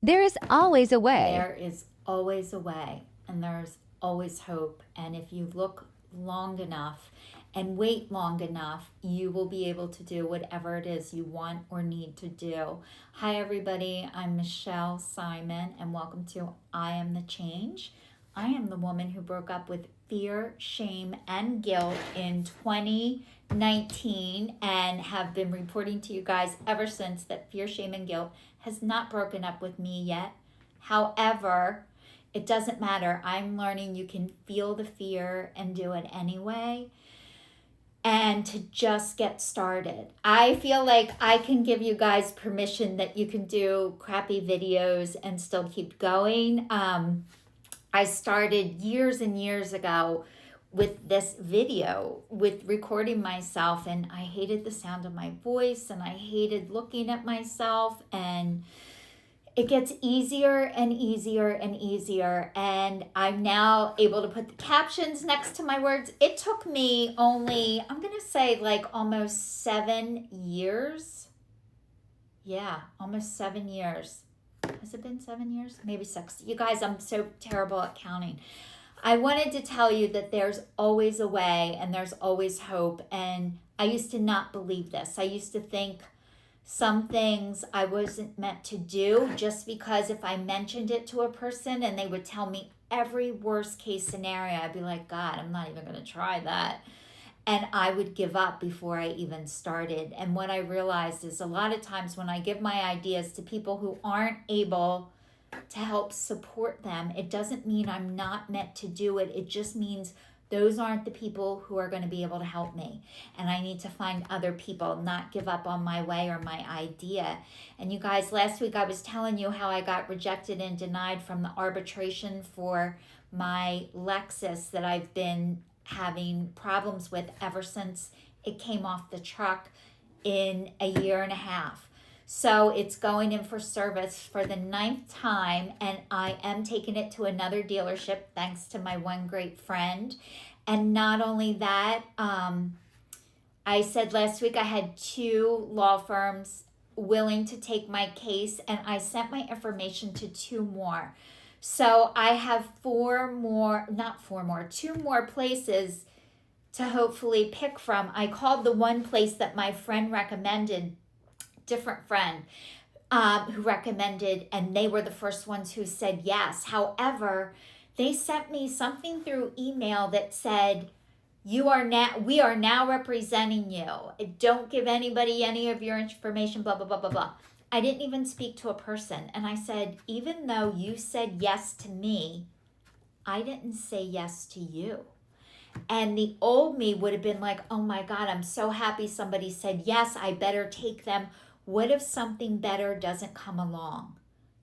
There is always a way. There is always a way, and there's always hope. And if you look long enough and wait long enough, you will be able to do whatever it is you want or need to do. Hi, everybody. I'm Michelle Simon, and welcome to I Am the Change. I am the woman who broke up with fear, shame, and guilt in 2019 and have been reporting to you guys ever since that fear, shame, and guilt has not broken up with me yet. However, it doesn't matter. I'm learning you can feel the fear and do it anyway, and to just get started. I feel like I can give you guys permission that you can do crappy videos and still keep going. I started years and years ago with this video, with recording myself, and I hated the sound of my voice and I hated looking at myself, and it gets easier and easier and easier, and I'm now able to put the captions next to my words. It took me only, I'm gonna say, like almost 7 years. Yeah, almost 7 years. Has it been 7 years? Maybe 6. You guys, I'm so terrible at counting. I wanted to tell you that there's always a way and there's always hope. And I used to not believe this. I used to think some things I wasn't meant to do just because if I mentioned it to a person and they would tell me every worst case scenario, I'd be like, God, I'm not even going to try that. And I would give up before I even started. And what I realized is a lot of times when I give my ideas to people who aren't able to help support them, it doesn't mean I'm not meant to do it. It just means those aren't the people who are going to be able to help me. And I need to find other people, not give up on my way or my idea. And you guys, last week I was telling you how I got rejected and denied from the arbitration for my Lexus that I've been having problems with ever since it came off the truck in a year and a half. So it's going in for service for the 9th time, and I am taking it to another dealership thanks to my one great friend. And not only that, I said last week I had 2 law firms willing to take my case, and I sent my information to 2 more. So I have 2 more places to hopefully pick from. I called the one place that my friend recommended, different friend, who recommended, and they were the first ones who said yes. However, they sent me something through email that said, we are now representing you. Don't give anybody any of your information, blah, blah, blah, blah, blah. I didn't even speak to a person. And I said, even though you said yes to me, I didn't say yes to you. And the old me would have been like, oh my God, I'm so happy somebody said yes, I better take them. What if something better doesn't come along?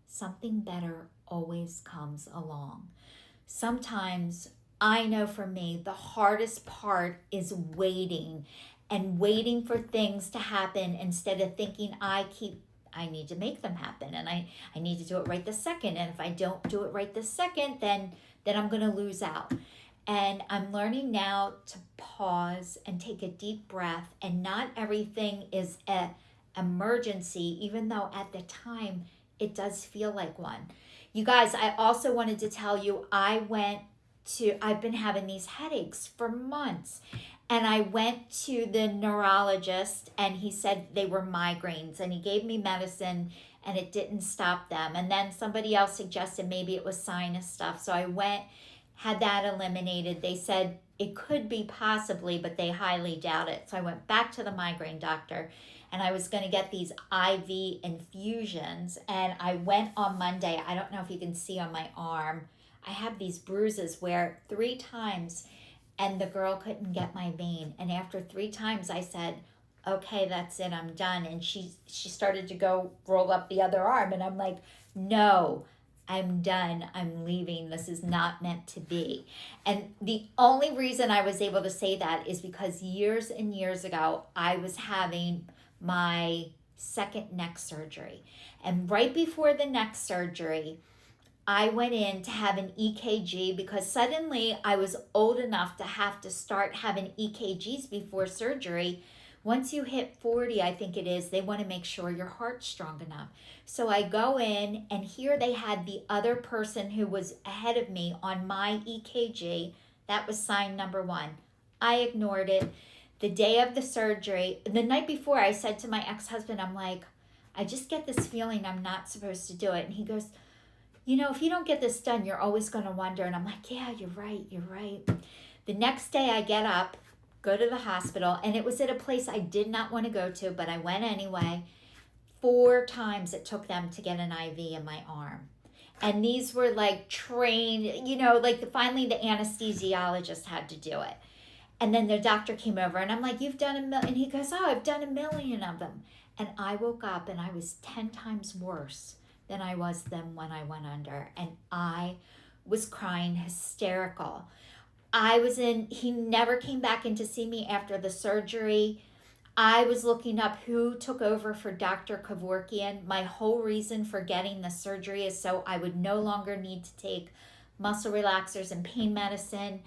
Something better always comes along. Sometimes, I know for me, the hardest part is waiting and waiting for things to happen instead of thinking I need to make them happen, and I need to do it right this second. And if I don't do it right this second, then I'm going to lose out. And I'm learning now to pause and take a deep breath, and not everything is an emergency, even though at the time it does feel like one. You guys, I also wanted to tell you, I've been having these headaches for months. And I went to the neurologist, and he said they were migraines, and he gave me medicine and it didn't stop them. And then somebody else suggested maybe it was sinus stuff. So I went, had that eliminated. They said it could be possibly, but they highly doubt it. So I went back to the migraine doctor, and I was going to get these IV infusions. And I went on Monday. I don't know if you can see on my arm, I have these bruises where 3 times, and the girl couldn't get my vein. And after 3 times, I said, okay, that's it, I'm done. And she started to go roll up the other arm. And I'm like, no, I'm done. I'm leaving. This is not meant to be. And the only reason I was able to say that is because years and years ago, I was having my second neck surgery. And right before the neck surgery, I went in to have an EKG because suddenly I was old enough to have to start having EKGs before surgery, Once you hit 40, I think it is, they want to make sure your heart's strong enough. So I go in, and here they had the other person who was ahead of me on my EKG. That was sign number 1. I ignored it. The day of the surgery, the night before, I said to my ex-husband, I'm like, I just get this feeling I'm not supposed to do it. And he goes, if you don't get this done, you're always going to wonder. And I'm like, yeah, you're right. The next day I get up, go to the hospital, and it was at a place I did not want to go to, but I went anyway. 4 times it took them to get an IV in my arm. And these were like trained, finally the anesthesiologist had to do it. And then the doctor came over, and I'm like, you've done a million. And he goes, oh, I've done 1,000,000 of them. And I woke up, and I was 10 times worse than I was then when I went under. And I was crying hysterical. He never came back in to see me after the surgery. I was looking up who took over for Dr. Kevorkian. My whole reason for getting the surgery is so I would no longer need to take muscle relaxers and pain medicine.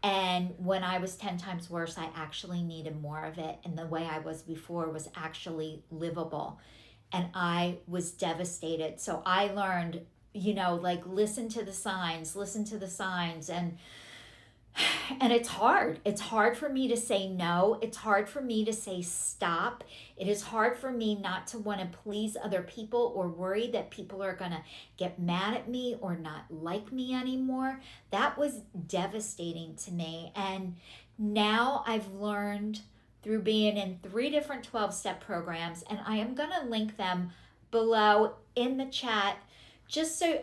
And when I was 10 times worse, I actually needed more of it. And the way I was before was actually livable. And I was devastated. So I learned, listen to the signs. And it's hard. It's hard for me to say no. It's hard for me to say stop. It is hard for me not to want to please other people or worry that people are going to get mad at me or not like me anymore. That was devastating to me. And now I've learned through being in 3 different 12-step programs, and I am going to link them below in the chat,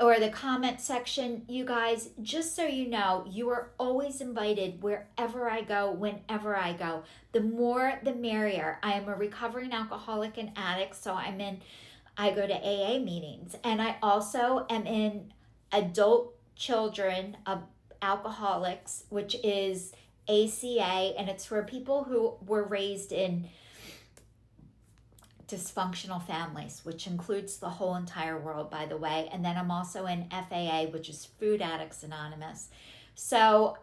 or the comment section, you guys, just so you know, you are always invited wherever I go, whenever I go. The more, the merrier. I am a recovering alcoholic and addict, so I go to AA meetings, and I also am in adult children of alcoholics, which is ACA, and it's for people who were raised in dysfunctional families, which includes the whole entire world, by the way. And then I'm also in FAA, which is Food Addicts Anonymous. So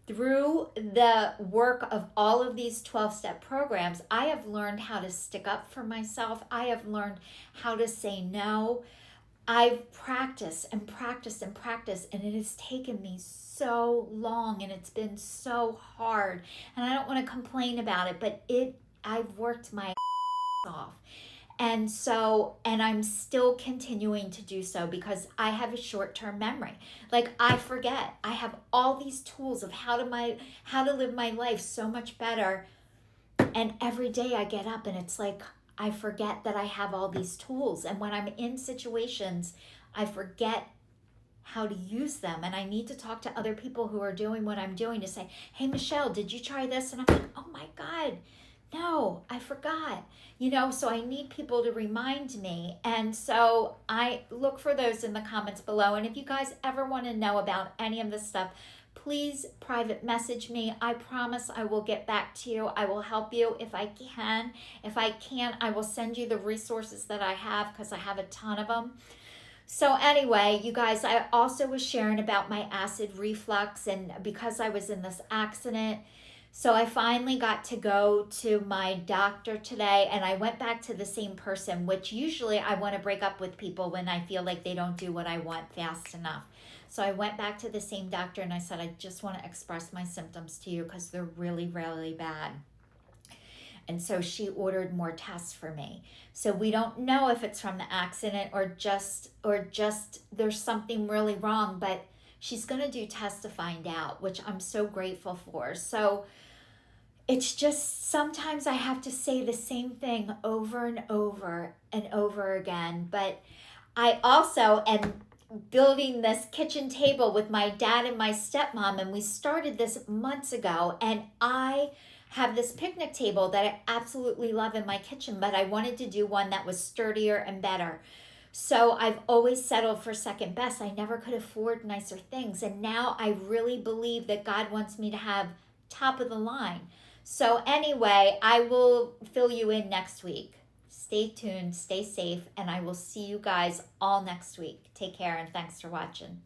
through the work of all of these 12-step programs, I have learned how to stick up for myself. I have learned how to say no. I've practiced, and it has taken me so long, and it's been so hard. And I don't want to complain about it, but I've worked my off. And I'm still continuing to do so because I have a short-term memory. Like, I forget. I have all these tools of how to live my life so much better. And every day I get up and it's like, I forget that I have all these tools. And when I'm in situations, I forget how to use them. And I need to talk to other people who are doing what I'm doing to say, hey, Michelle, did you try this? And I'm like, oh my God, no, I forgot. So I need people to remind me. And so I look for those in the comments below. And if you guys ever want to know about any of this stuff, please private message me. I promise I will get back to you. I will help you if I can. If I can't, I will send you the resources that I have, because I have a ton of them. So anyway, you guys, I also was sharing about my acid reflux, and because I was in this accident, so I finally got to go to my doctor today, and I went back to the same person, which usually I want to break up with people when I feel like they don't do what I want fast enough. So I went back to the same doctor, and I said, I just want to express my symptoms to you because they're really, really bad. And so she ordered more tests for me. So we don't know if it's from the accident or just there's something really wrong, but she's going to do tests to find out, which I'm so grateful for. So it's just sometimes I have to say the same thing over and over and over again. But I also am building this kitchen table with my dad and my stepmom, and we started this months ago, and I have this picnic table that I absolutely love in my kitchen, but I wanted to do one that was sturdier and better. So I've always settled for second best. I never could afford nicer things, and now I really believe that God wants me to have top of the line. So anyway, I will fill you in next week. Stay tuned, stay safe, and I will see you guys all next week. Take care, and thanks for watching.